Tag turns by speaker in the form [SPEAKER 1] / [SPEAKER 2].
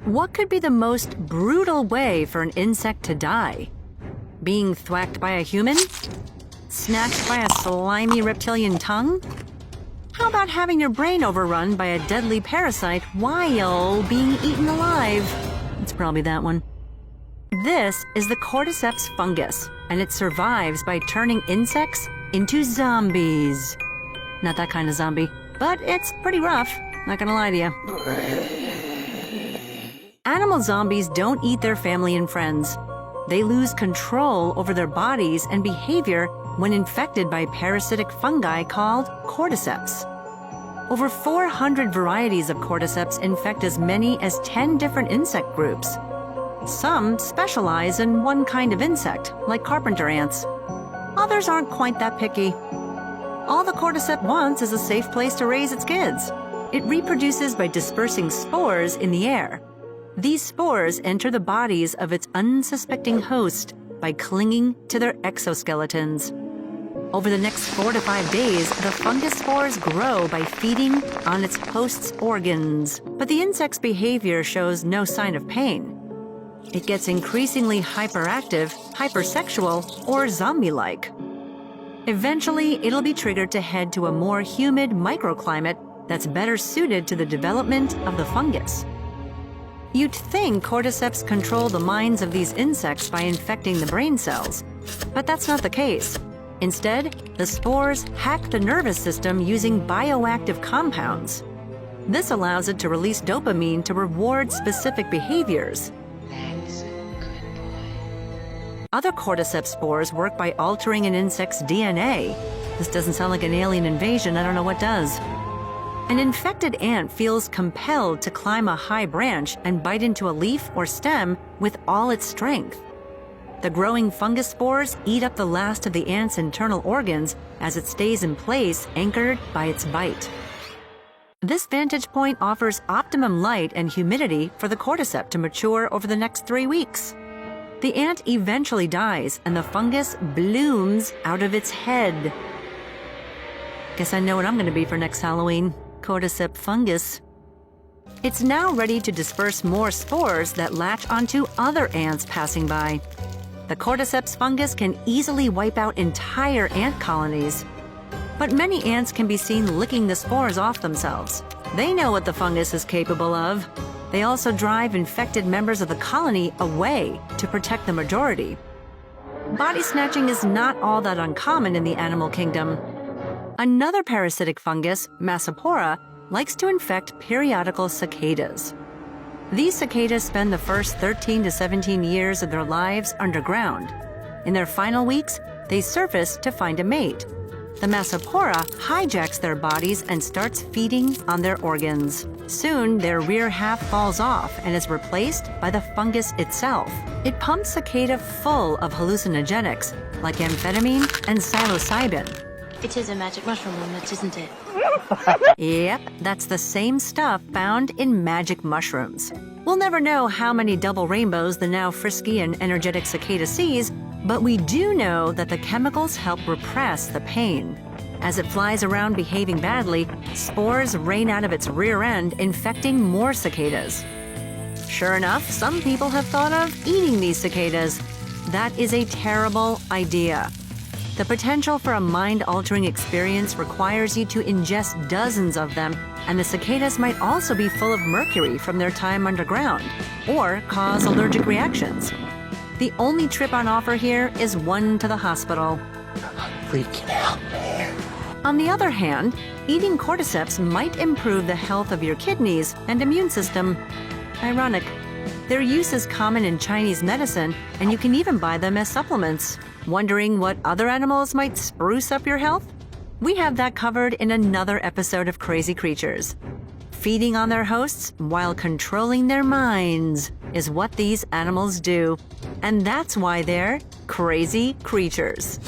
[SPEAKER 1] What could be the most brutal way for an insect to die? Being thwacked by a human? Snatched by a slimy reptilian tongue? How about having your brain overrun by a deadly parasite while being eaten alive? It's probably that one. This is the cordyceps fungus, and it survives by turning insects into zombies. Not that kind of zombie, but it's pretty rough, not gonna lie to you. Animal zombies don't eat their family and friends. They lose control over their bodies and behavior when infected by parasitic fungi called cordyceps. Over 400 varieties of cordyceps infect as many as 10 different insect groups. Some specialize in one kind of insect, like carpenter ants. Others aren't quite that picky. All the cordyceps wants is a safe place to raise its kids. It reproduces by dispersing spores in the air. These spores enter the bodies of its unsuspecting host by clinging to their exoskeletons. Over the next 4 to 5 days, the fungus spores grow by feeding on its host's organs. But the insect's behavior shows no sign of pain. It gets increasingly hyperactive, hypersexual, or zombie-like. Eventually, it'll be triggered to head to a more humid microclimate that's better suited to the development of the fungus. You'd think cordyceps control the minds of these insects by infecting the brain cells, but that's not the case. Instead, the spores hack the nervous system using bioactive compounds. This allows it to release dopamine to reward specific behaviors. Other cordyceps spores work by altering an insect's DNA. This doesn't sound like an alien invasion, I don't know what does. An infected ant feels compelled to climb a high branch and bite into a leaf or stem with all its strength. The growing fungus spores eat up the last of the ant's internal organs as it stays in place, anchored by its bite. This vantage point offers optimum light and humidity for the cordyceps to mature over the next 3 weeks. The ant eventually dies, and the fungus blooms out of its head. Guess I know what I'm going to be for next Halloween. Cordyceps fungus. It's now ready to disperse more spores that latch onto other ants passing by. The cordyceps fungus can easily wipe out entire ant colonies. But many ants can be seen licking the spores off themselves. They know what the fungus is capable of. They also drive infected members of the colony away to protect the majority. Body snatching is not all that uncommon in the animal kingdom. Another parasitic fungus, Massapora, likes to infect periodical cicadas. These cicadas spend the first 13 to 17 years of their lives underground. In their final weeks, they surface to find a mate. The Massapora hijacks their bodies and starts feeding on their organs. Soon, their rear half falls off and is replaced by the fungus itself. It pumps cicada full of hallucinogenics like amphetamine and psilocybin.
[SPEAKER 2] It is a magic mushroom, isn't it?
[SPEAKER 1] Yep, that's the same stuff found in magic mushrooms. We'll never know how many double rainbows the now frisky and energetic cicada sees, but we do know that the chemicals help repress the pain. As it flies around behaving badly, spores rain out of its rear end, infecting more cicadas. Sure enough, some people have thought of eating these cicadas. That is a terrible idea. The potential for a mind-altering experience requires you to ingest dozens of them, and the cicadas might also be full of mercury from their time underground, or cause allergic reactions. The only trip on offer here is one to the hospital.
[SPEAKER 3] Freaking out there.
[SPEAKER 1] On the other hand, eating cordyceps might improve the health of your kidneys and immune system. Ironic. Their use is common in Chinese medicine, and you can even buy them as supplements. Wondering what other animals might spruce up your health? We have that covered in another episode of Crazy Creatures. Feeding on their hosts while controlling their minds is what these animals do. And that's why they're crazy creatures.